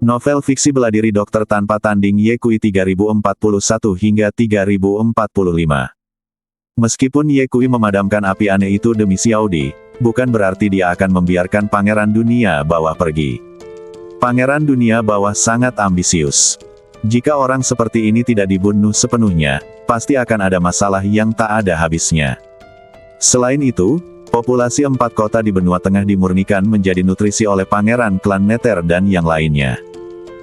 Novel fiksi bela diri dokter tanpa tanding Ye Kui 3041 hingga 3045. Meskipun Ye Kui memadamkan api aneh itu demi Xiaodi, bukan berarti dia akan membiarkan Pangeran Dunia Bawah pergi. Pangeran Dunia Bawah sangat ambisius. Jika orang seperti ini tidak dibunuh sepenuhnya, pasti akan ada masalah yang tak ada habisnya. Selain itu, populasi 4 kota di benua tengah dimurnikan menjadi nutrisi oleh Pangeran Klan Nether dan yang lainnya.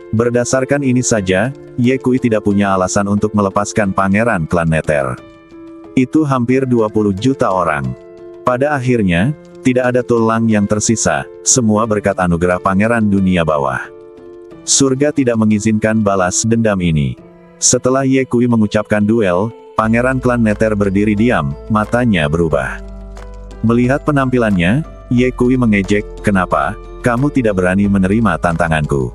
Berdasarkan ini saja, Ye Kui tidak punya alasan untuk melepaskan Pangeran Klan Nether. Itu hampir 20 juta orang. Pada akhirnya, tidak ada tulang yang tersisa, semua berkat anugerah Pangeran Dunia Bawah. Surga tidak mengizinkan balas dendam ini. Setelah Ye Kui mengucapkan duel, Pangeran Klan Nether berdiri diam, matanya berubah. Melihat penampilannya, Ye Kui mengejek, "Kenapa kamu tidak berani menerima tantanganku?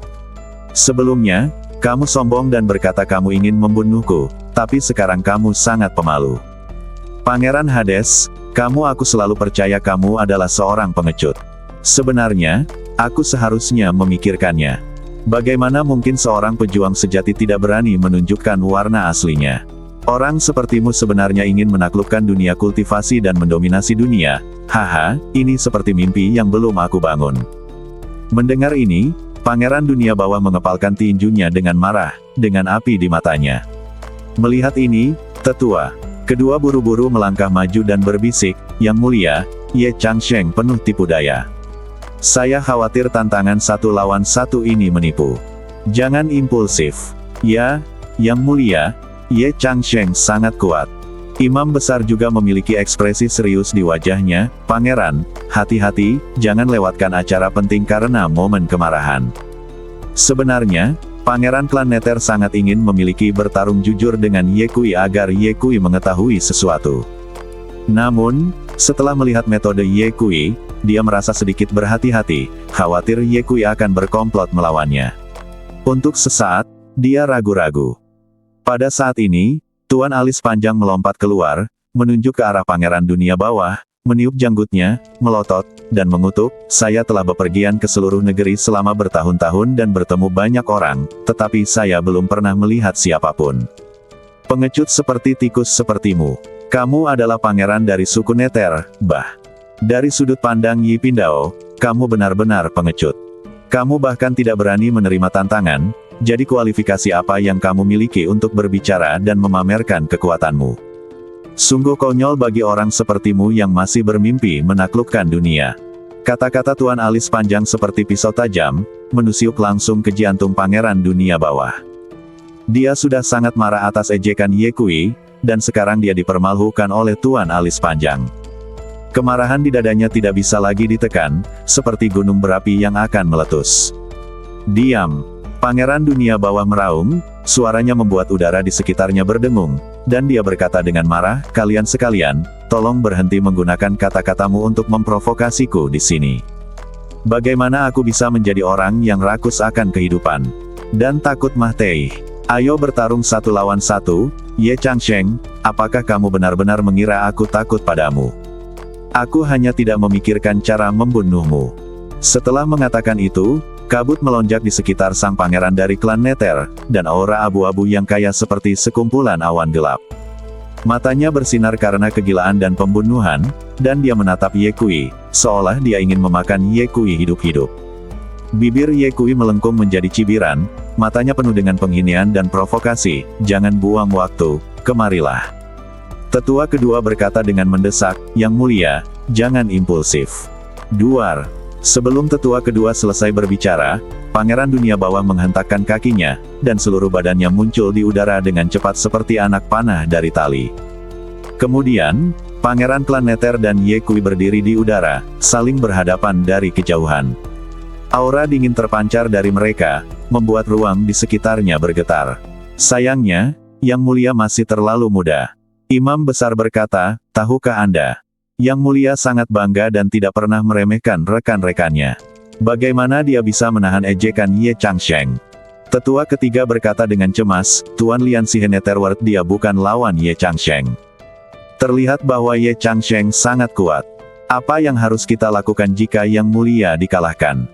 Sebelumnya, kamu sombong dan berkata kamu ingin membunuhku, tapi sekarang kamu sangat pemalu. Pangeran Hades, aku selalu percaya kamu adalah seorang pengecut. Sebenarnya, aku seharusnya memikirkannya. Bagaimana mungkin seorang pejuang sejati tidak berani menunjukkan warna aslinya? Orang sepertimu sebenarnya ingin menaklukkan dunia kultivasi dan mendominasi dunia. Haha, ini seperti mimpi yang belum aku bangun." Mendengar ini, Pangeran Dunia Bawah mengepalkan tinjunya dengan marah, dengan api di matanya. Melihat ini, tetua kedua buru-buru melangkah maju dan berbisik, "Yang mulia, Ye Changsheng penuh tipu daya. Saya khawatir tantangan 1 lawan 1 ini menipu. Jangan impulsif. Ya, Yang mulia, Ye Changsheng sangat kuat." Imam besar juga memiliki ekspresi serius di wajahnya. "Pangeran, hati-hati, jangan lewatkan acara penting karena momen kemarahan." Sebenarnya, Pangeran Klan Nether sangat ingin memiliki bertarung jujur dengan Ye Kui agar Ye Kui mengetahui sesuatu. Namun, setelah melihat metode Ye Kui, dia merasa sedikit berhati-hati, khawatir Ye Kui akan berkomplot melawannya. Untuk sesaat, dia ragu-ragu. Pada saat ini, Tuan Alis Panjang melompat keluar, menunjuk ke arah Pangeran Dunia Bawah, meniup janggutnya, melotot, dan mengutuk, "Saya telah bepergian ke seluruh negeri selama bertahun-tahun dan bertemu banyak orang, tetapi saya belum pernah melihat siapapun. Pengecut seperti tikus sepertimu. Kamu adalah pangeran dari suku Nether, bah. Dari sudut pandang Yi Pindao, kamu benar-benar pengecut. Kamu bahkan tidak berani menerima tantangan. Jadi kualifikasi apa yang kamu miliki untuk berbicara dan memamerkan kekuatanmu? Sungguh konyol bagi orang sepertimu yang masih bermimpi menaklukkan dunia." Kata-kata Tuan Alis Panjang seperti pisau tajam, menusuk langsung ke jantung Pangeran Dunia Bawah. Dia sudah sangat marah atas ejekan Ye Kui, dan sekarang dia dipermalukan oleh Tuan Alis Panjang. Kemarahan di dadanya tidak bisa lagi ditekan, seperti gunung berapi yang akan meletus. "Diam!" Pangeran Dunia Bawah meraung, suaranya membuat udara di sekitarnya berdengung, dan dia berkata dengan marah, "Kalian sekalian, tolong berhenti menggunakan kata-katamu untuk memprovokasiku di sini. Bagaimana aku bisa menjadi orang yang rakus akan kehidupan dan takut mati? Ayo bertarung 1 lawan 1, Ye Changsheng, apakah kamu benar-benar mengira aku takut padamu? Aku hanya tidak memikirkan cara membunuhmu." Setelah mengatakan itu, kabut melonjak di sekitar sang pangeran dari klan Nether, dan aura abu-abu yang kaya seperti sekumpulan awan gelap. Matanya bersinar karena kegilaan dan pembunuhan, dan dia menatap Ye Kui, seolah dia ingin memakan Ye Kui hidup-hidup. Bibir Ye Kui melengkung menjadi cibiran, matanya penuh dengan penghinaan dan provokasi. "Jangan buang waktu, kemarilah." Tetua kedua berkata dengan mendesak, "Yang mulia, jangan impulsif." Duar. Sebelum tetua kedua selesai berbicara, Pangeran Dunia Bawah menghentakkan kakinya, dan seluruh badannya muncul di udara dengan cepat seperti anak panah dari tali. Kemudian, Pangeran Klan Nether dan Ye Kui berdiri di udara, saling berhadapan dari kejauhan. Aura dingin terpancar dari mereka, membuat ruang di sekitarnya bergetar. "Sayangnya, Yang Mulia masih terlalu muda." Imam besar berkata, "Tahukah Anda? Yang Mulia sangat bangga dan tidak pernah meremehkan rekan-rekannya. Bagaimana dia bisa menahan ejekan Ye Changsheng?" Tetua ketiga berkata dengan cemas, "Tuan Lian Netherworld, dia bukan lawan Ye Changsheng. Terlihat bahwa Ye Changsheng sangat kuat. Apa yang harus kita lakukan jika Yang Mulia dikalahkan?"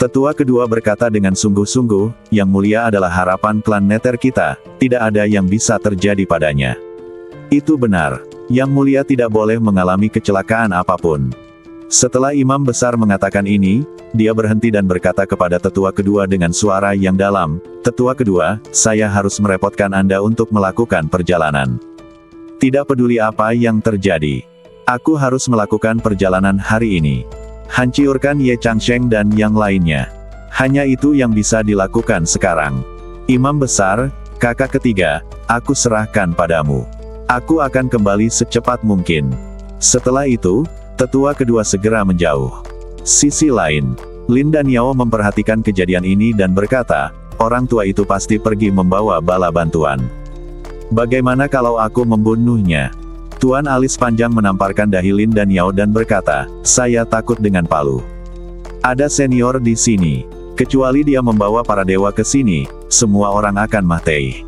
Tetua kedua berkata dengan sungguh-sungguh, Yang Mulia adalah harapan klan Nether kita, tidak ada yang bisa terjadi padanya. Itu benar. Yang Mulia tidak boleh mengalami kecelakaan apapun. Setelah imam besar mengatakan ini, dia berhenti dan berkata kepada tetua kedua dengan suara yang dalam, Tetua kedua, saya harus merepotkan Anda untuk melakukan perjalanan. Tidak peduli apa yang terjadi. Aku harus melakukan perjalanan hari ini. Hancurkan Ye Changsheng dan yang lainnya. Hanya itu yang bisa dilakukan sekarang. Imam besar, kakak ketiga, aku serahkan padamu. Aku akan kembali secepat mungkin. Setelah itu, tetua kedua segera menjauh. Sisi lain, Lin dan Yao memperhatikan kejadian ini dan berkata, orang tua itu pasti pergi membawa bala bantuan. Bagaimana kalau aku membunuhnya? Tuan alis panjang menamparkan dahi Lin dan Yao dan berkata, saya takut dengan Palu. Ada senior di sini. Kecuali dia membawa para dewa ke sini, semua orang akan mati.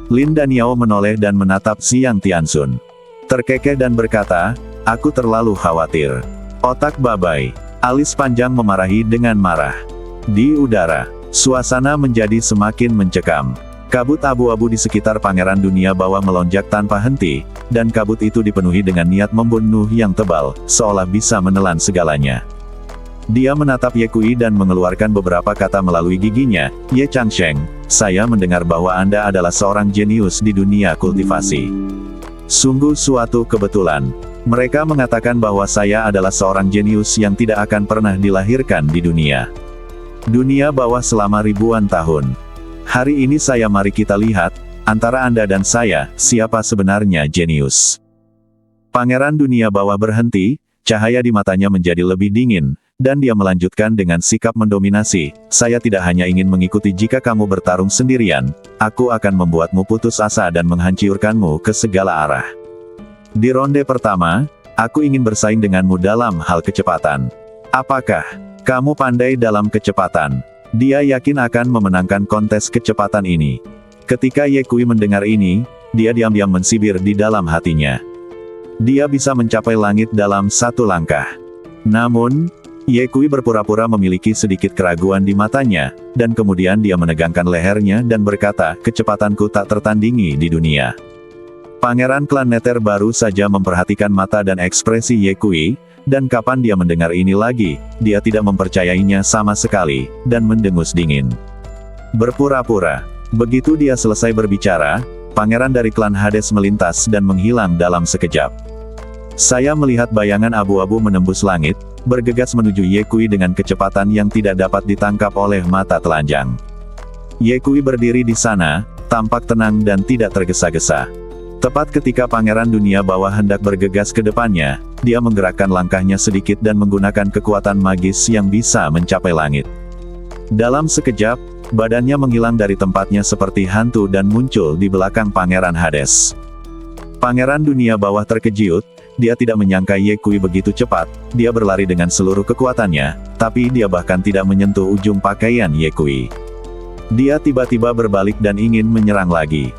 Lin dan Yao menoleh dan menatap Xiang Tianxun. Terkekeh dan berkata, aku terlalu khawatir. Otak babai. Alis panjang memarahi dengan marah. Di udara, suasana menjadi semakin mencekam. Kabut abu-abu di sekitar Pangeran Dunia Bawah melonjak tanpa henti, dan kabut itu dipenuhi dengan niat membunuh yang tebal, seolah bisa menelan segalanya. Dia menatap Ye Kui dan mengeluarkan beberapa kata melalui giginya, Ye Changsheng, saya mendengar bahwa Anda adalah seorang jenius di dunia kultivasi. Sungguh suatu kebetulan. Mereka mengatakan bahwa saya adalah seorang jenius yang tidak akan pernah dilahirkan di dunia. Dunia bawah selama ribuan tahun. Hari ini mari kita lihat, antara Anda dan saya, siapa sebenarnya jenius. Pangeran Dunia Bawah berhenti, cahaya di matanya menjadi lebih dingin, dan dia melanjutkan dengan sikap mendominasi, saya tidak hanya ingin mengikuti jika kamu bertarung sendirian, aku akan membuatmu putus asa dan menghancurkanmu ke segala arah. Di ronde pertama, aku ingin bersaing denganmu dalam hal kecepatan. Apakah kamu pandai dalam kecepatan? Dia yakin akan memenangkan kontes kecepatan ini. Ketika Ye Kui mendengar ini, dia diam-diam mensibir di dalam hatinya. Dia bisa mencapai langit dalam satu langkah. Namun, Ye Kui berpura-pura memiliki sedikit keraguan di matanya, dan kemudian dia menegangkan lehernya dan berkata, kecepatanku tak tertandingi di dunia. Pangeran klan Nether baru saja memperhatikan mata dan ekspresi Ye Kui, dan kapan dia mendengar ini lagi, dia tidak mempercayainya sama sekali, dan mendengus dingin. Berpura-pura. Begitu dia selesai berbicara, pangeran dari klan Hades melintas dan menghilang dalam sekejap. Saya melihat bayangan abu-abu menembus langit, bergegas menuju Ye Kui dengan kecepatan yang tidak dapat ditangkap oleh mata telanjang. Ye Kui berdiri di sana, tampak tenang dan tidak tergesa-gesa. Tepat ketika Pangeran Dunia Bawah hendak bergegas ke depannya, dia menggerakkan langkahnya sedikit dan menggunakan kekuatan magis yang bisa mencapai langit. Dalam sekejap, badannya menghilang dari tempatnya seperti hantu dan muncul di belakang Pangeran Hades. Pangeran Dunia Bawah terkejut, dia tidak menyangka Ye Kui begitu cepat, dia berlari dengan seluruh kekuatannya, tapi dia bahkan tidak menyentuh ujung pakaian Ye Kui. Dia tiba-tiba berbalik dan ingin menyerang lagi.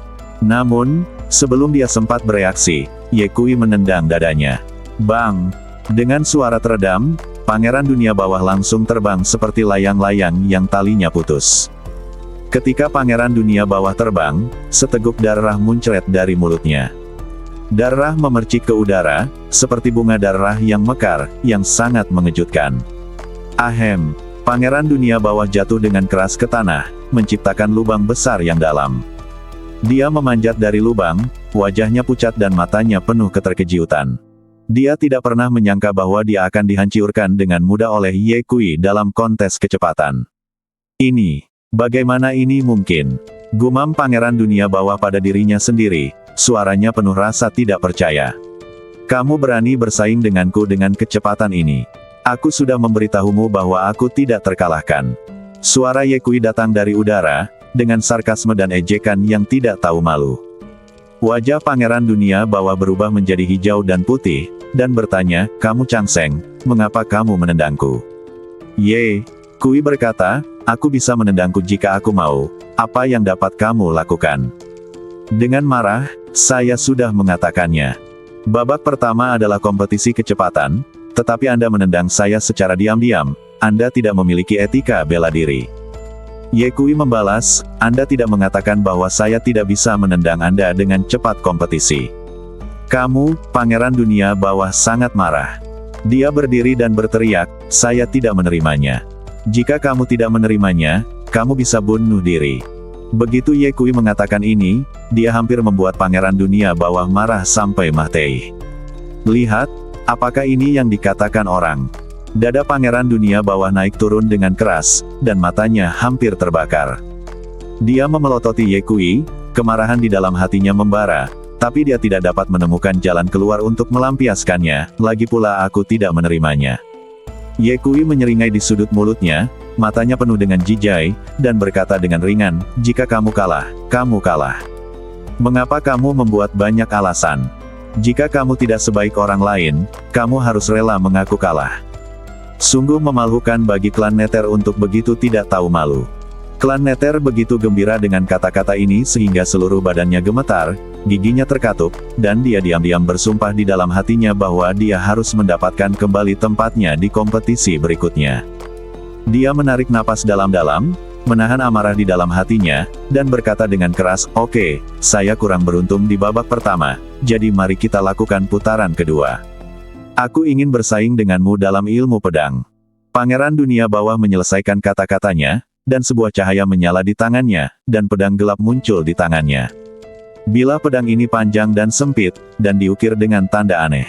Namun, sebelum dia sempat bereaksi, Ye Kui menendang dadanya. Bang! Dengan suara teredam, Pangeran Dunia Bawah langsung terbang seperti layang-layang yang talinya putus. Ketika Pangeran Dunia Bawah terbang, seteguk darah muncrat dari mulutnya. Darah memercik ke udara, seperti bunga darah yang mekar, yang sangat mengejutkan. Ahem! Pangeran Dunia Bawah jatuh dengan keras ke tanah, menciptakan lubang besar yang dalam. Dia memanjat dari lubang, wajahnya pucat dan matanya penuh keterkejutan. Dia tidak pernah menyangka bahwa dia akan dihancurkan dengan mudah oleh Ye Kui dalam kontes kecepatan. Bagaimana ini mungkin? Gumam Pangeran Dunia Bawah pada dirinya sendiri, suaranya penuh rasa tidak percaya. Kamu berani bersaing denganku dengan kecepatan ini. Aku sudah memberitahumu bahwa aku tidak terkalahkan. Suara Ye Kui datang dari udara, dengan sarkasme dan ejekan yang tidak tahu malu. Wajah Pangeran Dunia Bawah berubah menjadi hijau dan putih, dan bertanya, kamu Changsheng, mengapa kamu menendangku? Ye Kui berkata, aku bisa menendangku jika aku mau, apa yang dapat kamu lakukan? Dengan marah, saya sudah mengatakannya. Babak pertama adalah kompetisi kecepatan, tetapi Anda menendang saya secara diam-diam, Anda tidak memiliki etika bela diri. Ye Kui membalas, Anda tidak mengatakan bahwa saya tidak bisa menendang Anda dengan cepat kompetisi. Kamu, Pangeran Dunia Bawah sangat marah. Dia berdiri dan berteriak, saya tidak menerimanya. Jika kamu tidak menerimanya, kamu bisa bunuh diri. Begitu Ye Kui mengatakan ini, dia hampir membuat Pangeran Dunia Bawah marah sampai mati. Lihat, apakah ini yang dikatakan orang? Dada Pangeran Dunia Bawah naik turun dengan keras, dan matanya hampir terbakar. Dia memelototi Ye Kui, kemarahan di dalam hatinya membara, tapi dia tidak dapat menemukan jalan keluar untuk melampiaskannya, lagi pula aku tidak menerimanya. Ye Kui menyeringai di sudut mulutnya, matanya penuh dengan jijai, dan berkata dengan ringan, jika kamu kalah, kamu kalah. Mengapa kamu membuat banyak alasan? Jika kamu tidak sebaik orang lain, kamu harus rela mengaku kalah. Sungguh memalukan bagi klan Nether untuk begitu tidak tahu malu. Klan Nether begitu gembira dengan kata-kata ini sehingga seluruh badannya gemetar, giginya terkatup, dan dia diam-diam bersumpah di dalam hatinya bahwa dia harus mendapatkan kembali tempatnya di kompetisi berikutnya. Dia menarik napas dalam-dalam, menahan amarah di dalam hatinya, dan berkata dengan keras, oke, saya kurang beruntung di babak pertama, jadi mari kita lakukan putaran kedua. Aku ingin bersaing denganmu dalam ilmu pedang. Pangeran Dunia Bawah menyelesaikan kata-katanya, dan sebuah cahaya menyala di tangannya, dan pedang gelap muncul di tangannya. Bilah pedang ini panjang dan sempit, dan diukir dengan tanda aneh.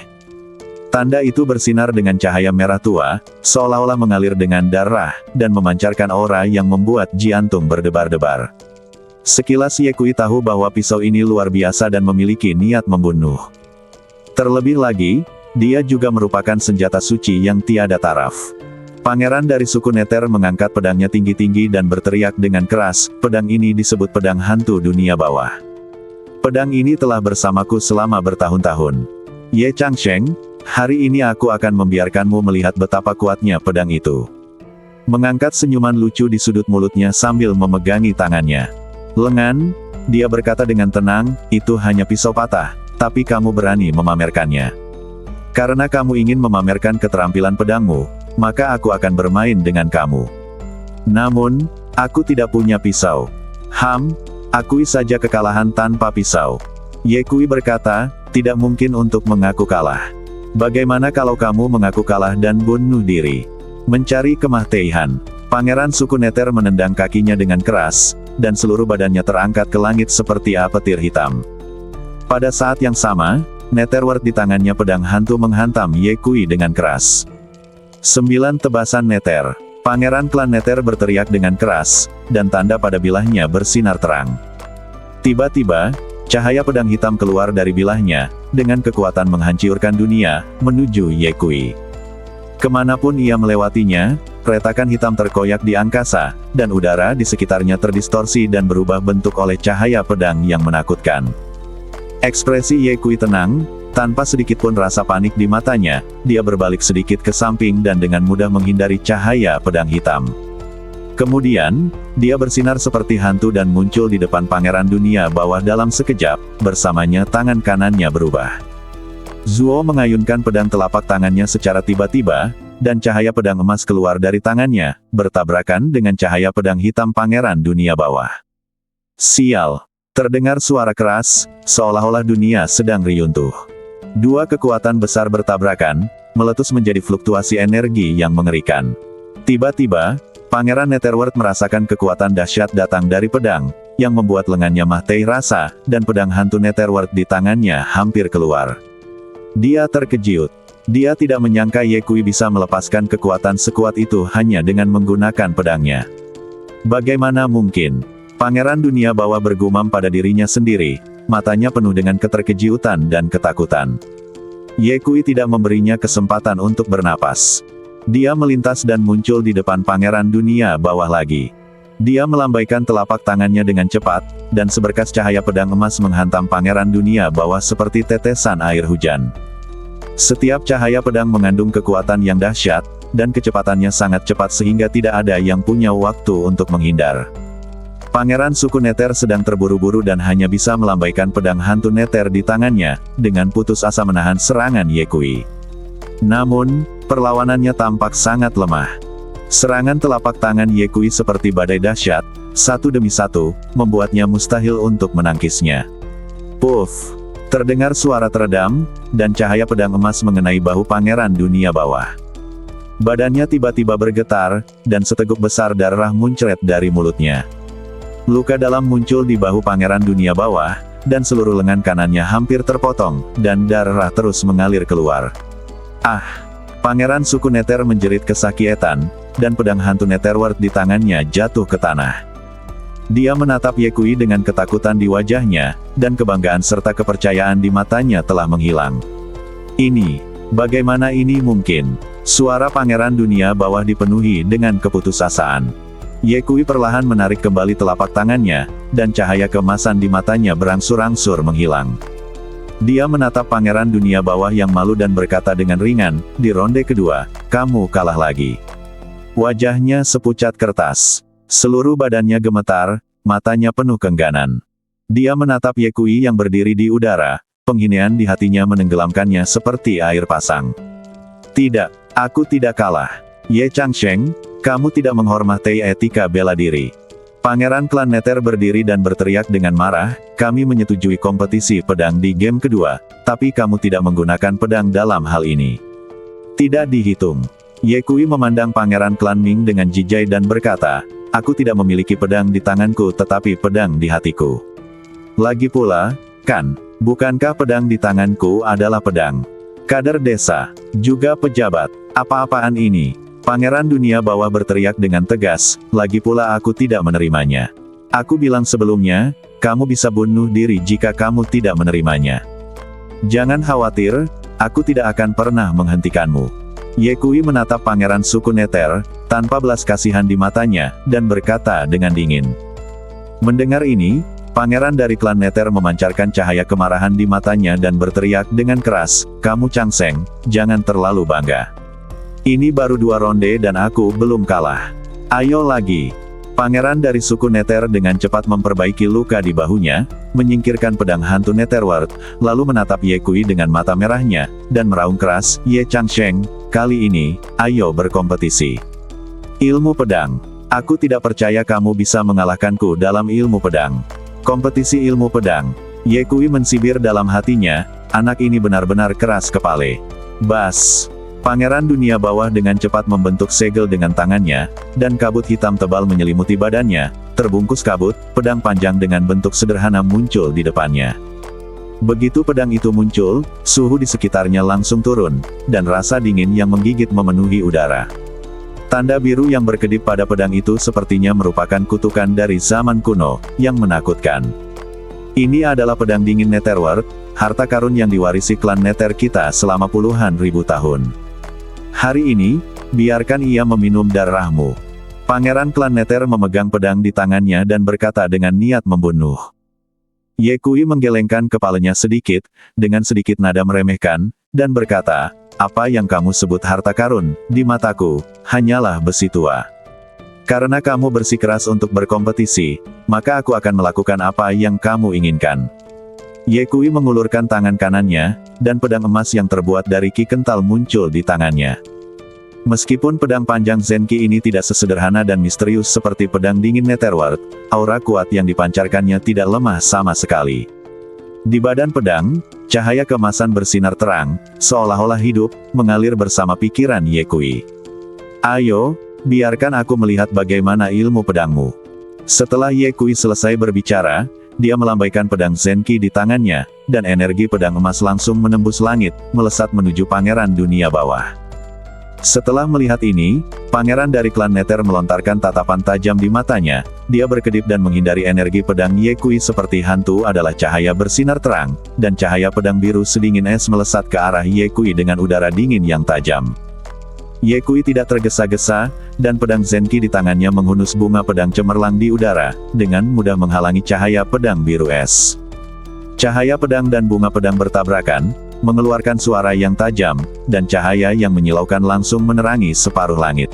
Tanda itu bersinar dengan cahaya merah tua, seolah-olah mengalir dengan darah, dan memancarkan aura yang membuat jantung berdebar-debar. Sekilas Ye Kui tahu bahwa pisau ini luar biasa dan memiliki niat membunuh. Terlebih lagi, dia juga merupakan senjata suci yang tiada taraf. Pangeran dari suku Nether mengangkat pedangnya tinggi-tinggi dan berteriak dengan keras, pedang ini disebut pedang hantu dunia bawah. Pedang ini telah bersamaku selama bertahun-tahun. Ye Changsheng, hari ini aku akan membiarkanmu melihat betapa kuatnya pedang itu. Mengangkat senyuman lucu di sudut mulutnya sambil memegangi tangannya. Lengan, dia berkata dengan tenang, itu hanya pisau patah, tapi kamu berani memamerkannya. Karena kamu ingin memamerkan keterampilan pedangmu, maka aku akan bermain dengan kamu. Namun, aku tidak punya pisau. Akui saja kekalahan tanpa pisau. Ye Kui berkata, tidak mungkin untuk mengaku kalah. Bagaimana kalau kamu mengaku kalah dan bunuh diri? Mencari kematian. Pangeran suku Nether menendang kakinya dengan keras, dan seluruh badannya terangkat ke langit seperti petir hitam. Pada saat yang sama, Netherworld di tangannya pedang hantu menghantam Ye Kui dengan keras. 9 tebasan Nether. Pangeran klan Nether berteriak dengan keras, dan tanda pada bilahnya bersinar terang. Tiba-tiba, cahaya pedang hitam keluar dari bilahnya, dengan kekuatan menghancurkan dunia, menuju Ye Kui. Kemanapun ia melewatinya, retakan hitam terkoyak di angkasa, dan udara di sekitarnya terdistorsi dan berubah bentuk oleh cahaya pedang yang menakutkan. Ekspresi Ye Kui tenang, tanpa sedikitpun rasa panik di matanya, dia berbalik sedikit ke samping dan dengan mudah menghindari cahaya pedang hitam. Kemudian, dia bersinar seperti hantu dan muncul di depan Pangeran Dunia Bawah dalam sekejap, bersamanya tangan kanannya berubah. Zuo mengayunkan pedang telapak tangannya secara tiba-tiba, dan cahaya pedang emas keluar dari tangannya, bertabrakan dengan cahaya pedang hitam Pangeran Dunia Bawah. Sial! Terdengar suara keras, seolah-olah dunia sedang reruntuh. Dua kekuatan besar bertabrakan, meletus menjadi fluktuasi energi yang mengerikan. Tiba-tiba, Pangeran Netherworld merasakan kekuatan dahsyat datang dari pedang, yang membuat lengannya mati rasa, dan pedang hantu Netherworld di tangannya hampir keluar. Dia terkejut. Dia tidak menyangka Ye Kui bisa melepaskan kekuatan sekuat itu hanya dengan menggunakan pedangnya. Bagaimana mungkin? Pangeran Dunia Bawah bergumam pada dirinya sendiri, matanya penuh dengan keterkejutan dan ketakutan. Ye Kui tidak memberinya kesempatan untuk bernapas. Dia melintas dan muncul di depan Pangeran Dunia Bawah lagi. Dia melambaikan telapak tangannya dengan cepat, dan seberkas cahaya pedang emas menghantam Pangeran Dunia Bawah seperti tetesan air hujan. Setiap cahaya pedang mengandung kekuatan yang dahsyat, dan kecepatannya sangat cepat sehingga tidak ada yang punya waktu untuk menghindar. Pangeran suku Nether sedang terburu-buru dan hanya bisa melambaikan pedang hantu Nether di tangannya, dengan putus asa menahan serangan Ye Kui. Namun, perlawanannya tampak sangat lemah. Serangan telapak tangan Ye Kui seperti badai dahsyat, satu demi satu, membuatnya mustahil untuk menangkisnya. Puff! Terdengar suara teredam, dan cahaya pedang emas mengenai bahu Pangeran Dunia Bawah. Badannya tiba-tiba bergetar, dan seteguk besar darah muncrat dari mulutnya. Luka dalam muncul di bahu Pangeran Dunia Bawah, dan seluruh lengan kanannya hampir terpotong, dan darah terus mengalir keluar. Ah! Pangeran suku Nether menjerit kesakitan, dan pedang hantu Netherworld di tangannya jatuh ke tanah. Dia menatap Ye Kui dengan ketakutan di wajahnya, dan kebanggaan serta kepercayaan di matanya telah menghilang. Bagaimana ini mungkin? Suara Pangeran Dunia Bawah dipenuhi dengan keputusasaan. Ye Kui perlahan menarik kembali telapak tangannya, dan cahaya keemasan di matanya berangsur-angsur menghilang. Dia menatap Pangeran Dunia Bawah yang malu dan berkata dengan ringan, "Di ronde kedua, kamu kalah lagi." Wajahnya sepucat kertas. Seluruh badannya gemetar, matanya penuh keengganan. Dia menatap Ye Kui yang berdiri di udara, penghinaan di hatinya menenggelamkannya seperti air pasang. "Tidak. Aku tidak kalah. Ye Changsheng, kamu tidak menghormati etika bela diri." Pangeran klan Nether berdiri dan berteriak dengan marah, "Kami menyetujui kompetisi pedang di game kedua, tapi kamu tidak menggunakan pedang dalam hal ini. Tidak dihitung." Ye Kui memandang Pangeran klan Ming dengan jijai dan berkata, "Aku tidak memiliki pedang di tanganku tetapi pedang di hatiku. Lagi pula, bukankah pedang di tanganku adalah pedang kader desa, juga pejabat? Apa-apaan ini?" Pangeran Dunia Bawah berteriak dengan tegas, "Lagi pula aku tidak menerimanya. Aku bilang sebelumnya, kamu bisa bunuh diri jika kamu tidak menerimanya. Jangan khawatir, aku tidak akan pernah menghentikanmu." Ye Kui menatap Pangeran suku Nether, tanpa belas kasihan di matanya, dan berkata dengan dingin. Mendengar ini, Pangeran dari klan Nether memancarkan cahaya kemarahan di matanya dan berteriak dengan keras, "Kamu Changsheng, jangan terlalu bangga. Ini baru 2 ronde dan aku belum kalah. Ayo lagi." Pangeran dari suku Nether dengan cepat memperbaiki luka di bahunya, menyingkirkan pedang hantu Netherworld, lalu menatap Ye Kui dengan mata merahnya, dan meraung keras, "Ye Changsheng, kali ini, ayo berkompetisi. Ilmu pedang. Aku tidak percaya kamu bisa mengalahkanku dalam ilmu pedang. Kompetisi ilmu pedang." Ye Kui mensibir dalam hatinya, anak ini benar-benar keras kepala. Bas! Pangeran Dunia Bawah dengan cepat membentuk segel dengan tangannya, dan kabut hitam tebal menyelimuti badannya. Terbungkus kabut, pedang panjang dengan bentuk sederhana muncul di depannya. Begitu pedang itu muncul, suhu di sekitarnya langsung turun, dan rasa dingin yang menggigit memenuhi udara. Tanda biru yang berkedip pada pedang itu sepertinya merupakan kutukan dari zaman kuno, yang menakutkan. Ini adalah pedang dingin Netherworld, harta karun yang diwarisi klan Nether kita selama puluhan ribu tahun. Hari ini, biarkan ia meminum darahmu. Pangeran klan Nether memegang pedang di tangannya dan berkata dengan niat membunuh. Ye Kui menggelengkan kepalanya sedikit, dengan sedikit nada meremehkan, dan berkata, "Apa yang kamu sebut harta karun, di mataku, hanyalah besi tua. Karena kamu bersikeras untuk berkompetisi, maka aku akan melakukan apa yang kamu inginkan." Ye Kui mengulurkan tangan kanannya, dan pedang emas yang terbuat dari ki kental muncul di tangannya. Meskipun pedang panjang Zenki ini tidak sesederhana dan misterius seperti pedang dingin Netherworld, aura kuat yang dipancarkannya tidak lemah sama sekali. Di badan pedang, cahaya keemasan bersinar terang, seolah-olah hidup, mengalir bersama pikiran Ye Kui. "Ayo, biarkan aku melihat bagaimana ilmu pedangmu." Setelah Ye Kui selesai berbicara, dia melambaikan pedang Zenki di tangannya, dan energi pedang emas langsung menembus langit, melesat menuju Pangeran Dunia Bawah. Setelah melihat ini, Pangeran dari klan Nether melontarkan tatapan tajam di matanya, dia berkedip dan menghindari energi pedang Ye Kui seperti hantu adalah cahaya bersinar terang, dan cahaya pedang biru sedingin es melesat ke arah Ye Kui dengan udara dingin yang tajam. Ye Kui tidak tergesa-gesa, dan pedang Zenki di tangannya menghunus bunga pedang cemerlang di udara, dengan mudah menghalangi cahaya pedang biru es. Cahaya pedang dan bunga pedang bertabrakan, mengeluarkan suara yang tajam, dan cahaya yang menyilaukan langsung menerangi separuh langit.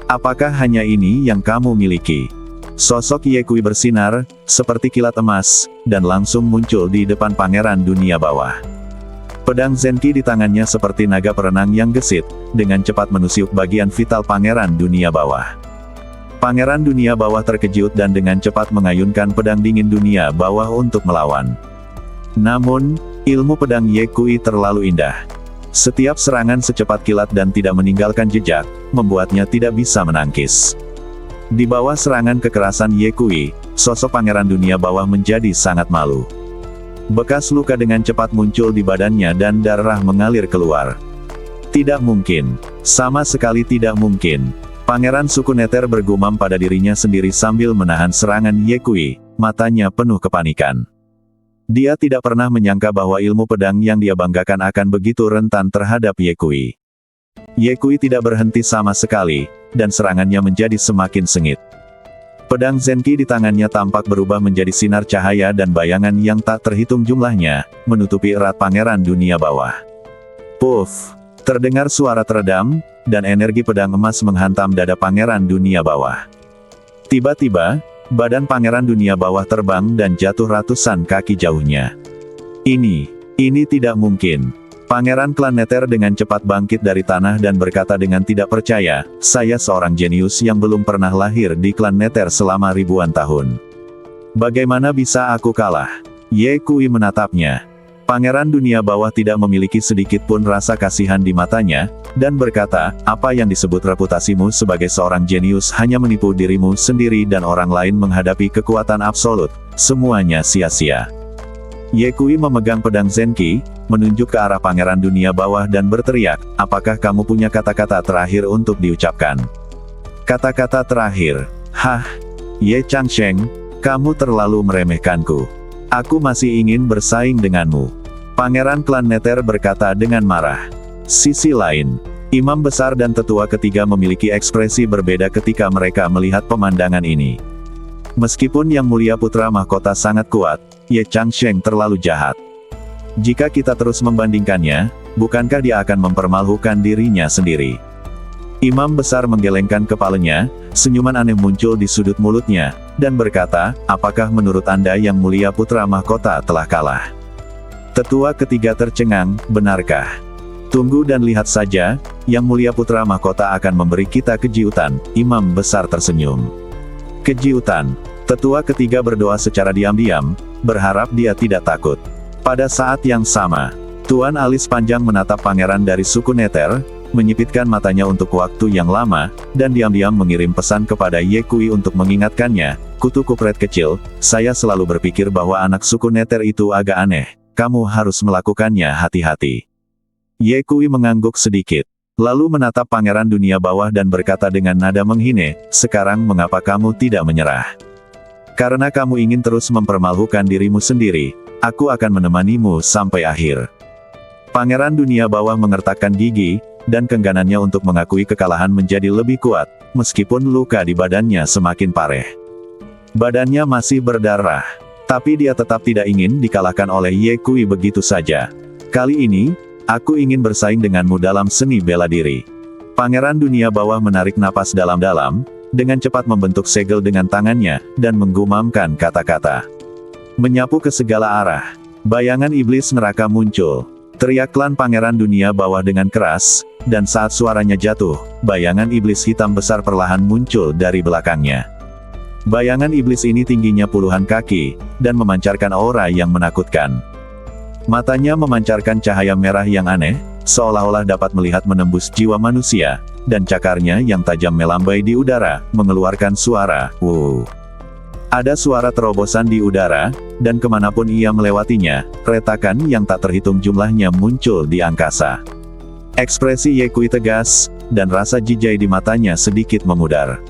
"Apakah hanya ini yang kamu miliki?" Sosok Ye Kui bersinar, seperti kilat emas, dan langsung muncul di depan Pangeran Dunia Bawah. Pedang Zenki di tangannya seperti naga perenang yang gesit, dengan cepat menusuk bagian vital Pangeran Dunia Bawah. Pangeran Dunia Bawah terkejut dan dengan cepat mengayunkan pedang dingin Dunia Bawah untuk melawan. Namun, ilmu pedang Ye Kui terlalu indah. Setiap serangan secepat kilat dan tidak meninggalkan jejak, membuatnya tidak bisa menangkis. Di bawah serangan kekerasan Ye Kui, sosok Pangeran Dunia Bawah menjadi sangat malu. Bekas luka dengan cepat muncul di badannya dan darah mengalir keluar. Tidak mungkin. Sama sekali tidak mungkin. Pangeran suku Nether bergumam pada dirinya sendiri sambil menahan serangan Ye Kui, matanya penuh kepanikan. Dia tidak pernah menyangka bahwa ilmu pedang yang dia banggakan akan begitu rentan terhadap Ye Kui. Ye Kui tidak berhenti sama sekali, dan serangannya menjadi semakin sengit. Pedang Zenki di tangannya tampak berubah menjadi sinar cahaya dan bayangan yang tak terhitung jumlahnya, menutupi erat Pangeran Dunia Bawah. Puff! Terdengar suara teredam, dan energi pedang emas menghantam dada Pangeran Dunia Bawah. Tiba-tiba, badan Pangeran Dunia Bawah terbang dan jatuh ratusan kaki jauhnya. Ini tidak mungkin. Pangeran klan Nether dengan cepat bangkit dari tanah dan berkata dengan tidak percaya, saya seorang jenius yang belum pernah lahir di klan Nether selama ribuan tahun. Bagaimana bisa aku kalah? Ye Kui menatapnya. Pangeran Dunia Bawah tidak memiliki sedikit pun rasa kasihan di matanya, dan berkata, apa yang disebut reputasimu sebagai seorang jenius hanya menipu dirimu sendiri dan orang lain menghadapi kekuatan absolut, semuanya sia-sia. Ye Kui memegang pedang Zenki, menunjuk ke arah Pangeran Dunia Bawah dan berteriak, apakah kamu punya kata-kata terakhir untuk diucapkan? Kata-kata terakhir? Hah? Ye Changsheng, kamu terlalu meremehkanku. Aku masih ingin bersaing denganmu. Pangeran klan Nether berkata dengan marah. Sisi lain, imam besar dan tetua ketiga memiliki ekspresi berbeda ketika mereka melihat pemandangan ini. Meskipun Yang Mulia Putra Mahkota sangat kuat, Ye Changsheng terlalu jahat. Jika kita terus membandingkannya, bukankah dia akan mempermalukan dirinya sendiri? Imam besar menggelengkan kepalanya, senyuman aneh muncul di sudut mulutnya, dan berkata, apakah menurut Anda Yang Mulia Putra Mahkota telah kalah? Tetua ketiga tercengang, benarkah? Tunggu dan lihat saja, Yang Mulia Putra Mahkota akan memberi kita kejutan. Imam besar tersenyum. Kejutan. Tetua ketiga berdoa secara diam-diam, berharap dia tidak takut. Pada saat yang sama, Tuan Alis Panjang menatap pangeran dari suku Nether, menyipitkan matanya untuk waktu yang lama, dan diam-diam mengirim pesan kepada Ye Kui untuk mengingatkannya, kutu kupret kecil, saya selalu berpikir bahwa anak suku Nether itu agak aneh, kamu harus melakukannya hati-hati. Ye Kui mengangguk sedikit, lalu menatap Pangeran Dunia Bawah dan berkata dengan nada menghine, sekarang mengapa kamu tidak menyerah? Karena kamu ingin terus mempermalukan dirimu sendiri, aku akan menemanimu sampai akhir. Pangeran Dunia Bawah mengertakkan gigi, dan kengganannya untuk mengakui kekalahan menjadi lebih kuat, meskipun luka di badannya semakin parah. Badannya masih berdarah, tapi dia tetap tidak ingin dikalahkan oleh Ye Kui begitu saja. Kali ini, aku ingin bersaing denganmu dalam seni bela diri. Pangeran Dunia Bawah menarik napas dalam-dalam, dengan cepat membentuk segel dengan tangannya, dan menggumamkan kata-kata. Menyapu ke segala arah. Bayangan iblis neraka muncul. Teriak klan Pangeran Dunia Bawah dengan keras, dan saat suaranya jatuh, bayangan iblis hitam besar perlahan muncul dari belakangnya. Bayangan iblis ini tingginya puluhan kaki, dan memancarkan aura yang menakutkan. Matanya memancarkan cahaya merah yang aneh, seolah-olah dapat melihat menembus jiwa manusia, dan cakarnya yang tajam melambai di udara, mengeluarkan suara, wuh. Ada suara terobosan di udara, dan kemanapun ia melewatinya, retakan yang tak terhitung jumlahnya muncul di angkasa. Ekspresi Ye Kui tegas, dan rasa jijai di matanya sedikit memudar.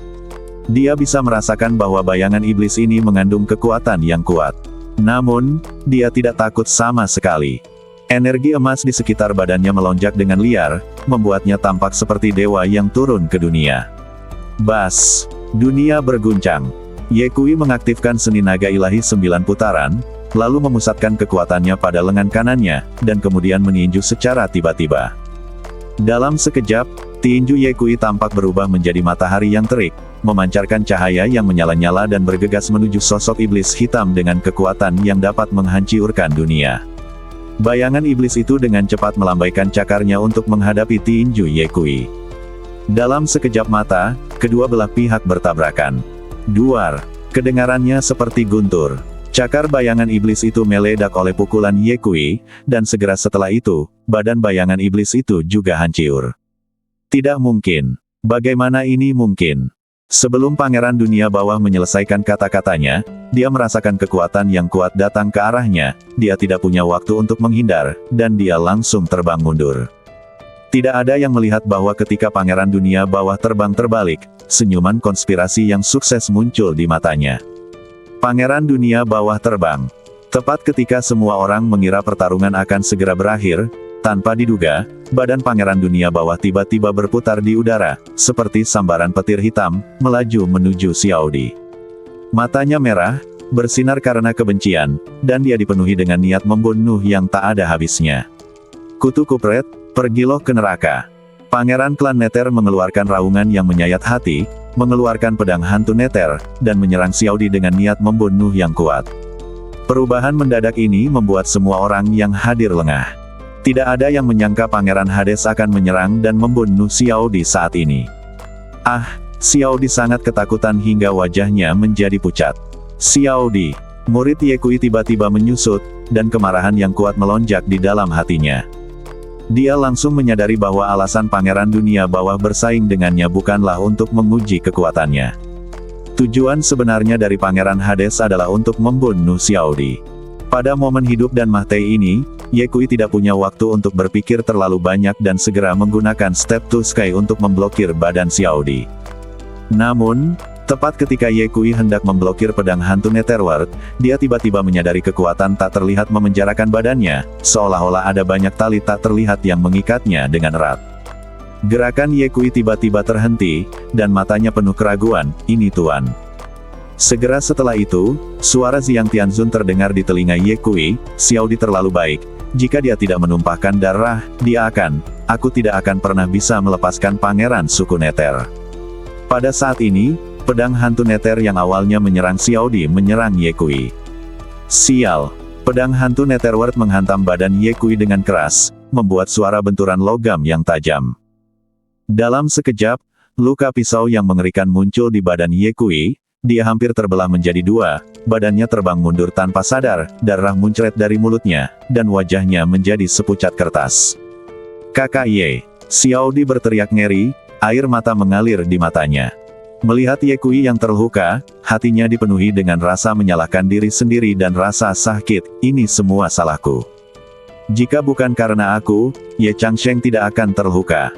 Dia bisa merasakan bahwa bayangan iblis ini mengandung kekuatan yang kuat. Namun, dia tidak takut sama sekali. Energi emas di sekitar badannya melonjak dengan liar, membuatnya tampak seperti dewa yang turun ke dunia. Bas! Dunia berguncang. Ye Kui mengaktifkan seni naga ilahi 9 putaran, lalu memusatkan kekuatannya pada lengan kanannya, dan kemudian meninju secara tiba-tiba. Dalam sekejap, tinju Ye Kui tampak berubah menjadi matahari yang terik, memancarkan cahaya yang menyala-nyala dan bergegas menuju sosok iblis hitam dengan kekuatan yang dapat menghancurkan dunia. Bayangan iblis itu dengan cepat melambaikan cakarnya untuk menghadapi tinju Ye Kui. Dalam sekejap mata, kedua belah pihak bertabrakan. Duar. Kedengarannya seperti guntur. Cakar bayangan iblis itu meledak oleh pukulan Ye Kui, dan segera setelah itu, badan bayangan iblis itu juga hancur. Tidak mungkin. Bagaimana ini mungkin? Sebelum Pangeran Dunia Bawah menyelesaikan kata-katanya, dia merasakan kekuatan yang kuat datang ke arahnya, dia tidak punya waktu untuk menghindar, dan dia langsung terbang mundur. Tidak ada yang melihat bahwa ketika Pangeran Dunia Bawah terbang terbalik, senyuman konspirasi yang sukses muncul di matanya. Pangeran Dunia Bawah terbang. Tepat ketika semua orang mengira pertarungan akan segera berakhir, tanpa diduga, badan Pangeran Dunia Bawah tiba-tiba berputar di udara, seperti sambaran petir hitam, melaju menuju Xiao Di. Matanya merah, bersinar karena kebencian, dan dia dipenuhi dengan niat membunuh yang tak ada habisnya. Kutu kupret, pergilah ke neraka. Pangeran klan Neter mengeluarkan raungan yang menyayat hati, mengeluarkan pedang hantu Neter, dan menyerang Xiao Di dengan niat membunuh yang kuat. Perubahan mendadak ini membuat semua orang yang hadir lengah. Tidak ada yang menyangka Pangeran Hades akan menyerang dan membunuh Xiao Di saat ini. Xiao Di sangat ketakutan hingga wajahnya menjadi pucat. Xiao Di, murid Ye Kui tiba-tiba menyusut, dan kemarahan yang kuat melonjak di dalam hatinya. Dia langsung menyadari bahwa alasan Pangeran Dunia Bawah bersaing dengannya bukanlah untuk menguji kekuatannya. Tujuan sebenarnya dari Pangeran Hades adalah untuk membunuh Xiao Di. Pada momen hidup dan mati ini, Ye Kui tidak punya waktu untuk berpikir terlalu banyak dan segera menggunakan Step to Sky untuk memblokir badan Xiao Di. Namun, tepat ketika Ye Kui hendak memblokir pedang hantu Netherworld, dia tiba-tiba menyadari kekuatan tak terlihat memenjarakan badannya, seolah-olah ada banyak tali tak terlihat yang mengikatnya dengan erat. Gerakan Ye Kui tiba-tiba terhenti, dan matanya penuh keraguan, ini tuan. Segera setelah itu, suara Xiang Tianzun terdengar di telinga Ye Kui, Xiao Di terlalu baik, jika dia tidak menumpahkan darah, aku tidak akan pernah bisa melepaskan pangeran suku Neter. Pada saat ini, pedang hantu Neter yang awalnya menyerang Xiao Di menyerang Ye Kui. Sial! Pedang hantu Netherworld menghantam badan Ye Kui dengan keras, membuat suara benturan logam yang tajam. Dalam sekejap, luka pisau yang mengerikan muncul di badan Ye Kui. Dia hampir terbelah menjadi dua, badannya terbang mundur tanpa sadar, darah muncrat dari mulutnya, dan wajahnya menjadi sepucat kertas. Kakak Ye! Xiao Di berteriak ngeri, air mata mengalir di matanya. Melihat Ye Kui yang terluka, hatinya dipenuhi dengan rasa menyalahkan diri sendiri dan rasa sakit, ini semua salahku. Jika bukan karena aku, Ye Changsheng tidak akan terluka.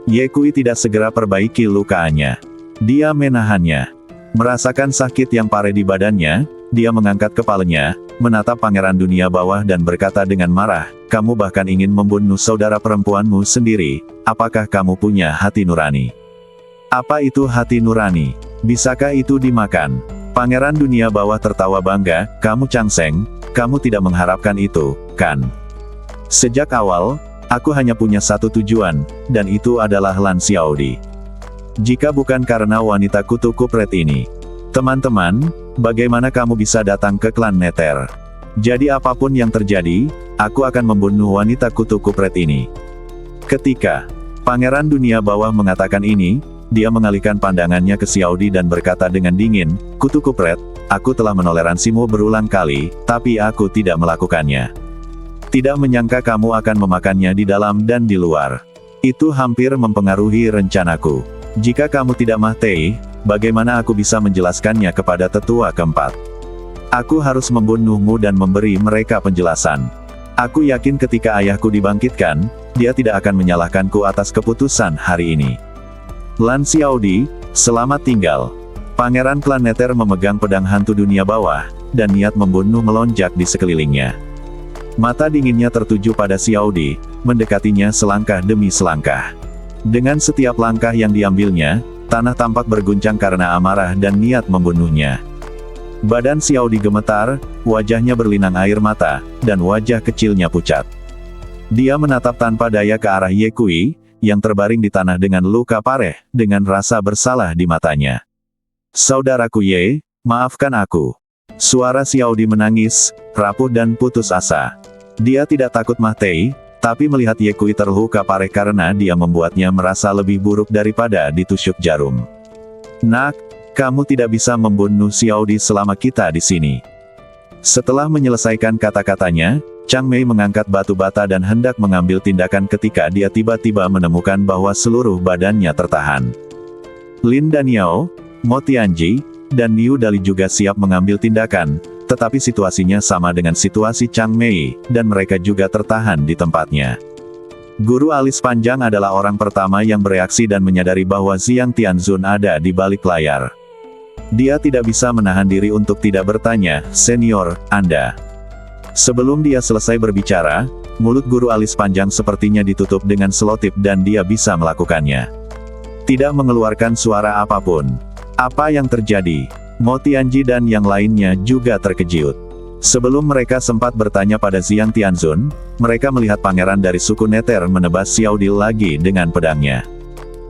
Ye Kui tidak segera perbaiki lukaannya. Dia menahannya. Merasakan sakit yang parah di badannya, dia mengangkat kepalanya, menatap Pangeran Dunia Bawah dan berkata dengan marah, kamu bahkan ingin membunuh saudara perempuanmu sendiri, apakah kamu punya hati nurani? Apa itu hati nurani? Bisakah itu dimakan? Pangeran Dunia Bawah tertawa bangga, kamu Changsheng, kamu tidak mengharapkan itu, kan? Sejak awal, aku hanya punya satu tujuan, dan itu adalah Lan Xiao Di. Jika bukan karena wanita kutu kupret ini. Teman-teman, bagaimana kamu bisa datang ke klan Neter? Jadi apapun yang terjadi, aku akan membunuh wanita kutu kupret ini. Ketika Pangeran Dunia Bawah mengatakan ini, dia mengalihkan pandangannya ke Xiao Di dan berkata dengan dingin, kutu kupret, aku telah menoleransimu berulang kali, tapi aku tidak melakukannya. Tidak menyangka kamu akan memakannya di dalam dan di luar. Itu hampir mempengaruhi rencanaku. Jika kamu tidak mati, bagaimana aku bisa menjelaskannya kepada tetua keempat? Aku harus membunuhmu dan memberi mereka penjelasan. Aku yakin ketika ayahku dibangkitkan, dia tidak akan menyalahkanku atas keputusan hari ini. Lan Xiao Di, selamat tinggal. Pangeran klan Neter memegang pedang hantu dunia bawah, dan niat membunuh melonjak di sekelilingnya. Mata dinginnya tertuju pada Xiao Di, mendekatinya selangkah demi selangkah. Dengan setiap langkah yang diambilnya, tanah tampak berguncang karena amarah dan niat membunuhnya. Badan Xiao Di gemetar, wajahnya berlinang air mata, dan wajah kecilnya pucat. Dia menatap tanpa daya ke arah Ye Kui, yang terbaring di tanah dengan luka parah, dengan rasa bersalah di matanya. Saudaraku Ye, maafkan aku. Suara Xiao Di menangis, rapuh dan putus asa. Dia tidak takut Mah Tei, tapi melihat Ye Kui terluka parah karena dia membuatnya merasa lebih buruk daripada ditusuk jarum. Nak, kamu tidak bisa membunuh Xiaodi selama kita di sini. Setelah menyelesaikan kata-katanya, Chang Mei mengangkat batu bata dan hendak mengambil tindakan ketika dia tiba-tiba menemukan bahwa seluruh badannya tertahan. Lin dan Yao, Mo Tianji, dan Niu Dali juga siap mengambil tindakan, tetapi situasinya sama dengan situasi Chang Mei, dan mereka juga tertahan di tempatnya. Guru alis panjang adalah orang pertama yang bereaksi dan menyadari bahwa Xiang Tianzun ada di balik layar. Dia tidak bisa menahan diri untuk tidak bertanya, "Senior, Anda?" Sebelum dia selesai berbicara, mulut guru alis panjang sepertinya ditutup dengan selotip dan dia bisa melakukannya. Tidak mengeluarkan suara apapun. Apa yang terjadi? Mo Tianji dan yang lainnya juga terkejut. Sebelum mereka sempat bertanya pada Xiang Tianzun, mereka melihat pangeran dari suku Neter menebas Xiaodi lagi dengan pedangnya.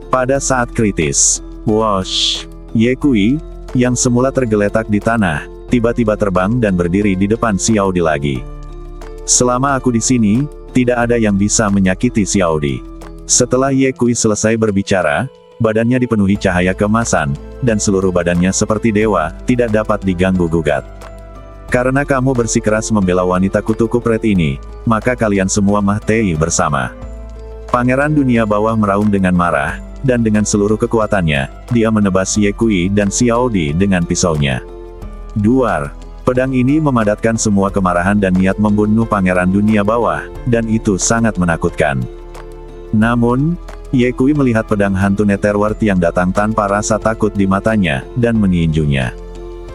Pada saat kritis, whoosh, Ye Kui, yang semula tergeletak di tanah, tiba-tiba terbang dan berdiri di depan Xiaodi lagi. "Selama aku di sini, tidak ada yang bisa menyakiti Xiaodi." Setelah Ye Kui selesai berbicara, badannya dipenuhi cahaya keemasan, dan seluruh badannya seperti dewa, tidak dapat diganggu-gugat. "Karena kamu bersikeras membela wanita kutu kupret ini, maka kalian semua Mah Tei bersama." Pangeran dunia bawah meraung dengan marah, dan dengan seluruh kekuatannya, dia menebas Ye Kui dan Xiaodi dengan pisaunya. Duar. Pedang ini memadatkan semua kemarahan dan niat membunuh pangeran dunia bawah, dan itu sangat menakutkan. Namun, Ye Kui melihat pedang hantu Netherworld yang datang tanpa rasa takut di matanya, dan meninjunya.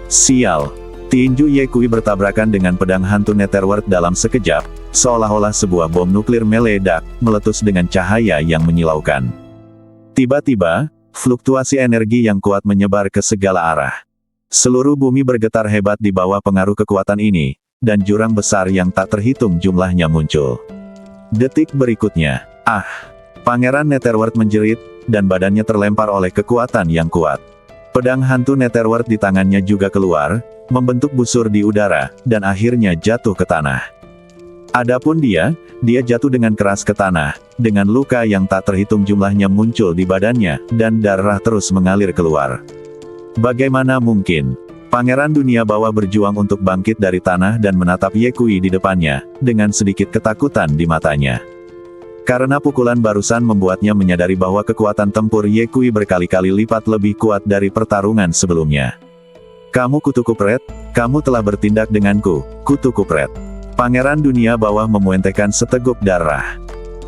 Sial! Tinju Ye Kui bertabrakan dengan pedang hantu Netherworld dalam sekejap, seolah-olah sebuah bom nuklir meledak, meletus dengan cahaya yang menyilaukan. Tiba-tiba, fluktuasi energi yang kuat menyebar ke segala arah. Seluruh bumi bergetar hebat di bawah pengaruh kekuatan ini, dan jurang besar yang tak terhitung jumlahnya muncul. Detik berikutnya, Pangeran Netherworld menjerit, dan badannya terlempar oleh kekuatan yang kuat. Pedang hantu Netherworld di tangannya juga keluar, membentuk busur di udara, dan akhirnya jatuh ke tanah. Adapun dia jatuh dengan keras ke tanah, dengan luka yang tak terhitung jumlahnya muncul di badannya, dan darah terus mengalir keluar. Bagaimana mungkin? Pangeran dunia bawah berjuang untuk bangkit dari tanah dan menatap Ye Kui di depannya, dengan sedikit ketakutan di matanya. Karena pukulan barusan membuatnya menyadari bahwa kekuatan tempur Ye Kui berkali-kali lipat lebih kuat dari pertarungan sebelumnya. "Kamu kutu kupret, kamu telah bertindak denganku, kutu kupret." Pangeran dunia bawah memuentekan seteguk darah.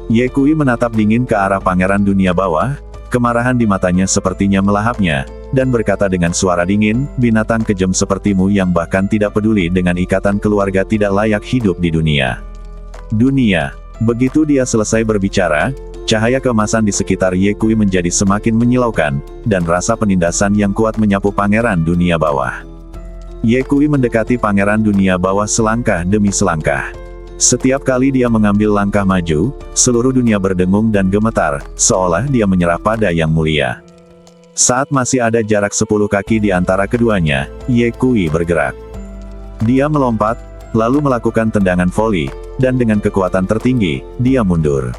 Ye Kui menatap dingin ke arah pangeran dunia bawah, kemarahan di matanya sepertinya melahapnya, dan berkata dengan suara dingin, "Binatang kejam sepertimu yang bahkan tidak peduli dengan ikatan keluarga tidak layak hidup di dunia." Begitu dia selesai berbicara, cahaya keemasan di sekitar Ye Kui menjadi semakin menyilaukan, dan rasa penindasan yang kuat menyapu pangeran dunia bawah. Ye Kui mendekati pangeran dunia bawah selangkah demi selangkah. Setiap kali dia mengambil langkah maju, seluruh dunia berdengung dan gemetar, seolah dia menyerah pada yang mulia. Saat masih ada jarak 10 kaki di antara keduanya, Ye Kui bergerak. Dia melompat, lalu melakukan tendangan voli, dan dengan kekuatan tertinggi, dia mundur.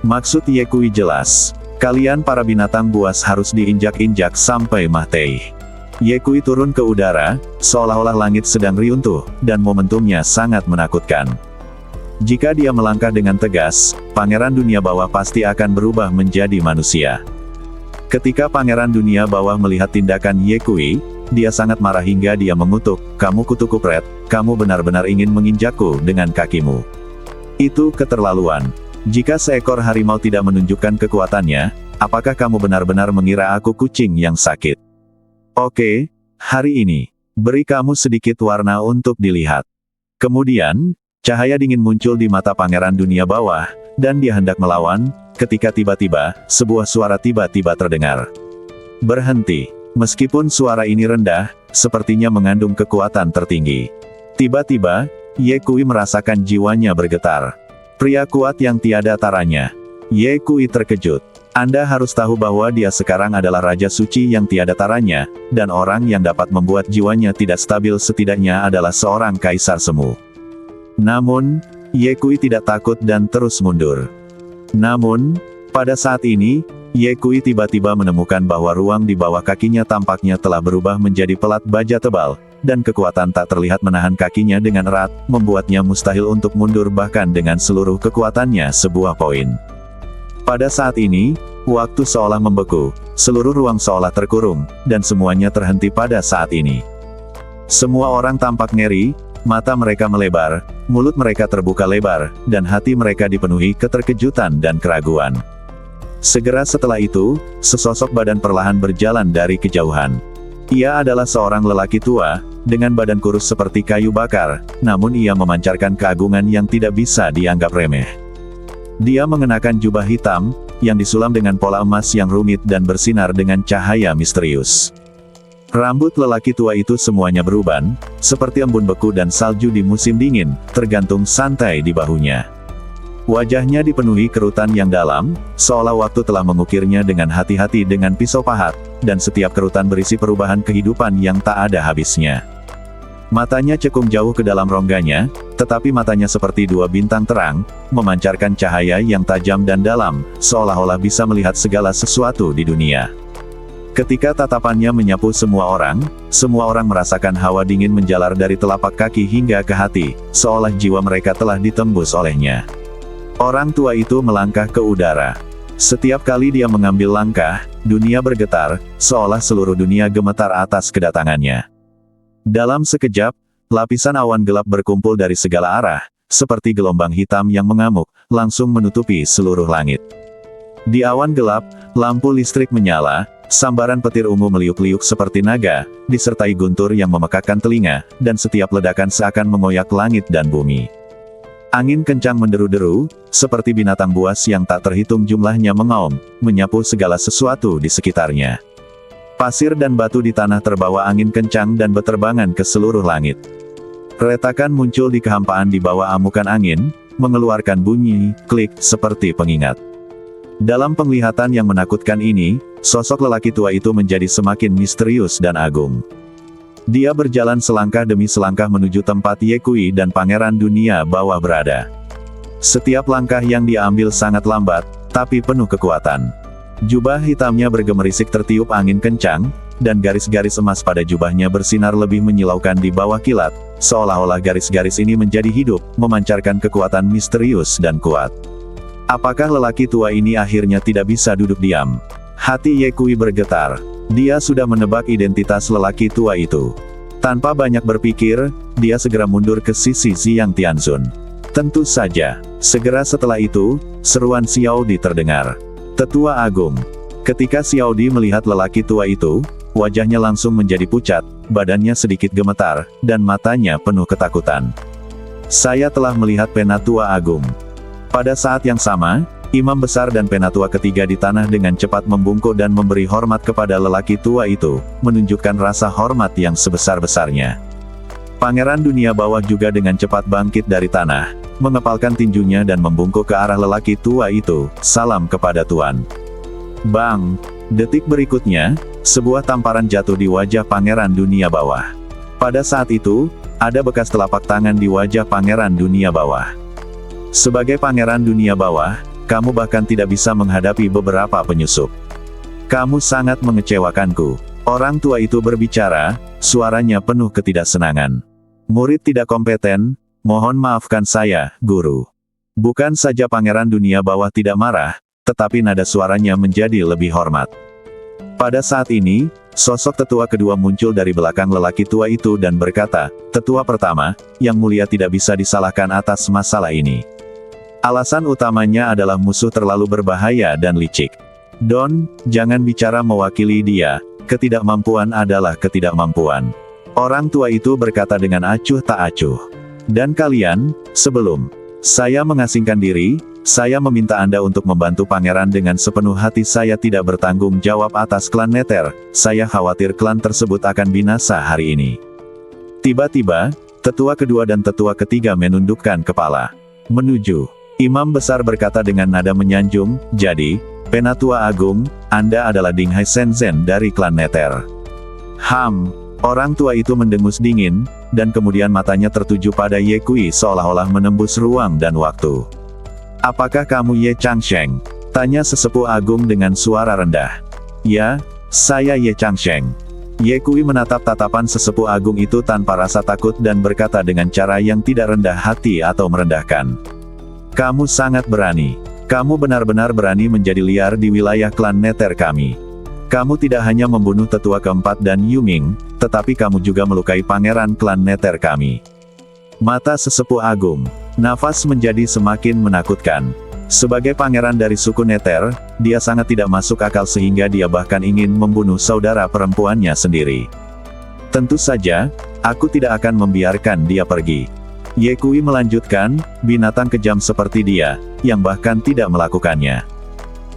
Maksud Ye Kui jelas. "Kalian para binatang buas harus diinjak-injak sampai Mah Tei." Ye Kui turun ke udara, seolah-olah langit sedang runtuh, dan momentumnya sangat menakutkan. Jika dia melangkah dengan tegas, pangeran dunia bawah pasti akan berubah menjadi manusia. Ketika pangeran dunia bawah melihat tindakan Ye Kui, dia sangat marah hingga dia mengutuk, "Kamu kutu kupret, kamu benar-benar ingin menginjakku dengan kakimu. Itu keterlaluan. Jika seekor harimau tidak menunjukkan kekuatannya, apakah kamu benar-benar mengira aku kucing yang sakit? Oke, hari ini, beri kamu sedikit warna untuk dilihat." Kemudian, cahaya dingin muncul di mata pangeran dunia bawah, dan dia hendak melawan, ketika tiba-tiba, sebuah suara tiba-tiba terdengar. "Berhenti." Meskipun suara ini rendah, sepertinya mengandung kekuatan tertinggi. Tiba-tiba, Ye Kui merasakan jiwanya bergetar. Pria kuat yang tiada taranya. Ye Kui terkejut. Anda harus tahu bahwa dia sekarang adalah Raja Suci yang tiada taranya, dan orang yang dapat membuat jiwanya tidak stabil setidaknya adalah seorang kaisar semu. Namun, Ye Kui tidak takut dan terus mundur. Namun, pada saat ini, Ye Kui tiba-tiba menemukan bahwa ruang di bawah kakinya tampaknya telah berubah menjadi pelat baja tebal, dan kekuatan tak terlihat menahan kakinya dengan erat, membuatnya mustahil untuk mundur bahkan dengan seluruh kekuatannya sebuah poin. Pada saat ini, waktu seolah membeku, seluruh ruang seolah terkurung, dan semuanya terhenti pada saat ini. Semua orang tampak ngeri, mata mereka melebar, mulut mereka terbuka lebar, dan hati mereka dipenuhi keterkejutan dan keraguan. Segera setelah itu, sesosok badan perlahan berjalan dari kejauhan. Ia adalah seorang lelaki tua, dengan badan kurus seperti kayu bakar, namun ia memancarkan keagungan yang tidak bisa dianggap remeh. Dia mengenakan jubah hitam, yang disulam dengan pola emas yang rumit dan bersinar dengan cahaya misterius. Rambut lelaki tua itu semuanya beruban, seperti embun beku dan salju di musim dingin, tergantung santai di bahunya. Wajahnya dipenuhi kerutan yang dalam, seolah waktu telah mengukirnya dengan hati-hati dengan pisau pahat, dan setiap kerutan berisi perubahan kehidupan yang tak ada habisnya. Matanya cekung jauh ke dalam rongganya, tetapi matanya seperti dua bintang terang, memancarkan cahaya yang tajam dan dalam, seolah-olah bisa melihat segala sesuatu di dunia. Ketika tatapannya menyapu semua orang merasakan hawa dingin menjalar dari telapak kaki hingga ke hati, seolah jiwa mereka telah ditembus olehnya. Orang tua itu melangkah ke udara. Setiap kali dia mengambil langkah, dunia bergetar, seolah seluruh dunia gemetar atas kedatangannya. Dalam sekejap, lapisan awan gelap berkumpul dari segala arah, seperti gelombang hitam yang mengamuk, langsung menutupi seluruh langit. Di awan gelap, lampu listrik menyala, sambaran petir ungu meliuk-liuk seperti naga, disertai guntur yang memekakkan telinga, dan setiap ledakan seakan mengoyak langit dan bumi. Angin kencang menderu-deru, seperti binatang buas yang tak terhitung jumlahnya mengaum, menyapu segala sesuatu di sekitarnya. Pasir dan batu di tanah terbawa angin kencang dan beterbangan ke seluruh langit. Retakan muncul di kehampaan di bawah amukan angin, mengeluarkan bunyi, klik, seperti pengingat. Dalam penglihatan yang menakutkan ini, sosok lelaki tua itu menjadi semakin misterius dan agung. Dia berjalan selangkah demi selangkah menuju tempat Ye Kui dan Pangeran Dunia Bawah berada. Setiap langkah yang dia ambil sangat lambat, tapi penuh kekuatan. Jubah hitamnya bergemerisik tertiup angin kencang, dan garis-garis emas pada jubahnya bersinar lebih menyilaukan di bawah kilat, seolah-olah garis-garis ini menjadi hidup, memancarkan kekuatan misterius dan kuat. Apakah lelaki tua ini akhirnya tidak bisa duduk diam? Hati Ye Kui bergetar. Dia sudah menebak identitas lelaki tua itu. Tanpa banyak berpikir, dia segera mundur ke sisi Xiang Tianzun. Tentu saja, segera setelah itu, seruan Xiao Di terdengar. Tetua Agung. Ketika Xiao Di melihat lelaki tua itu, wajahnya langsung menjadi pucat, badannya sedikit gemetar, dan matanya penuh ketakutan. Saya telah melihat Penatua Agung. Pada saat yang sama, imam besar dan penatua ketiga di tanah dengan cepat membungkuk dan memberi hormat kepada lelaki tua itu, menunjukkan rasa hormat yang sebesar-besarnya. Pangeran Dunia Bawah juga dengan cepat bangkit dari tanah, mengepalkan tinjunya dan membungkuk ke arah lelaki tua itu, salam kepada Tuan. Bang! Detik berikutnya, sebuah tamparan jatuh di wajah Pangeran Dunia Bawah. Pada saat itu, ada bekas telapak tangan di wajah Pangeran Dunia Bawah. Sebagai Pangeran Dunia Bawah, kamu bahkan tidak bisa menghadapi beberapa penyusup. Kamu sangat mengecewakanku. Orang tua itu berbicara, suaranya penuh ketidaksenangan. Murid tidak kompeten, mohon maafkan saya, Guru. Bukan saja Pangeran Dunia Bawah tidak marah, tetapi nada suaranya menjadi lebih hormat. Pada saat ini, sosok tetua kedua muncul dari belakang lelaki tua itu dan berkata, Tetua pertama, yang mulia tidak bisa disalahkan atas masalah ini. Alasan utamanya adalah musuh terlalu berbahaya dan licik. Don, jangan bicara mewakili dia, ketidakmampuan adalah ketidakmampuan. Orang tua itu berkata dengan acuh tak acuh. Dan kalian, sebelum saya mengasingkan diri, saya meminta Anda untuk membantu pangeran dengan sepenuh hati. Saya tidak bertanggung jawab atas klan Nether, saya khawatir klan tersebut akan binasa hari ini. Tiba-tiba, tetua kedua dan tetua ketiga menundukkan kepala. Menuju. Imam besar berkata dengan nada menyanjung, jadi, Penatua Agung, Anda adalah Dinghai Shenzhen dari klan Nether. Orang tua itu mendengus dingin, dan kemudian matanya tertuju pada Ye Kui seolah-olah menembus ruang dan waktu. "Apakah kamu Ye Changsheng?" tanya sesepuh agung dengan suara rendah. "Ya, saya Ye Changsheng." Ye Kui menatap tatapan sesepuh agung itu tanpa rasa takut dan berkata dengan cara yang tidak rendah hati atau merendahkan. "Kamu sangat berani. Kamu benar-benar berani menjadi liar di wilayah klan Nether kami. Kamu tidak hanya membunuh tetua keempat dan Yuming, tetapi kamu juga melukai pangeran klan Nether kami." Mata sesepuh agung, nafas menjadi semakin menakutkan. Sebagai pangeran dari suku Nether, dia sangat tidak masuk akal sehingga dia bahkan ingin membunuh saudara perempuannya sendiri. "Tentu saja, aku tidak akan membiarkan dia pergi." Ye Kui melanjutkan, "Binatang kejam seperti dia, yang bahkan tidak melakukannya.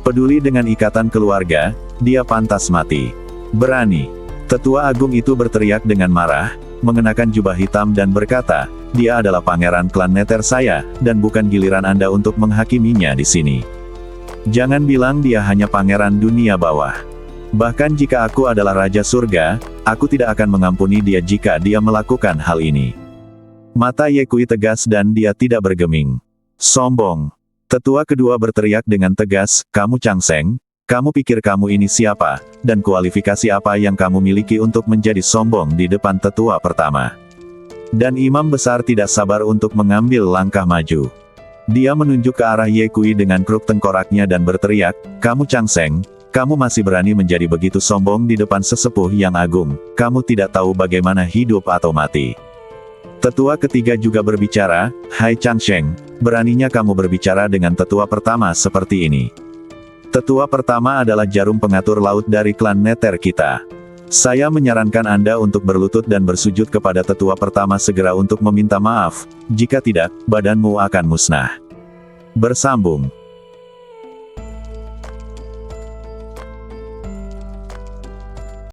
Peduli dengan ikatan keluarga, dia pantas mati. Berani." Tetua agung itu berteriak dengan marah, mengenakan jubah hitam dan berkata, "Dia adalah pangeran klan Nether saya, dan bukan giliran Anda untuk menghakiminya di sini. Jangan bilang dia hanya pangeran dunia bawah. Bahkan jika aku adalah Raja Surga, aku tidak akan mengampuni dia jika dia melakukan hal ini." Mata Ye Kui tegas dan dia tidak bergeming. "Sombong." Tetua kedua berteriak dengan tegas, "Kamu Changsheng, kamu pikir kamu ini siapa, dan kualifikasi apa yang kamu miliki untuk menjadi sombong di depan tetua pertama?" Dan imam besar tidak sabar untuk mengambil langkah maju. Dia menunjuk ke arah Ye Kui dengan keruk tengkoraknya dan berteriak, "Kamu Changsheng, kamu masih berani menjadi begitu sombong di depan sesepuh yang agung, kamu tidak tahu bagaimana hidup atau mati." Tetua ketiga juga berbicara, "Hai Changsheng, beraninya kamu berbicara dengan tetua pertama seperti ini. Tetua pertama adalah jarum pengatur laut dari klan Nether kita. Saya menyarankan Anda untuk berlutut dan bersujud kepada tetua pertama segera untuk meminta maaf, jika tidak, badanmu akan musnah." Bersambung.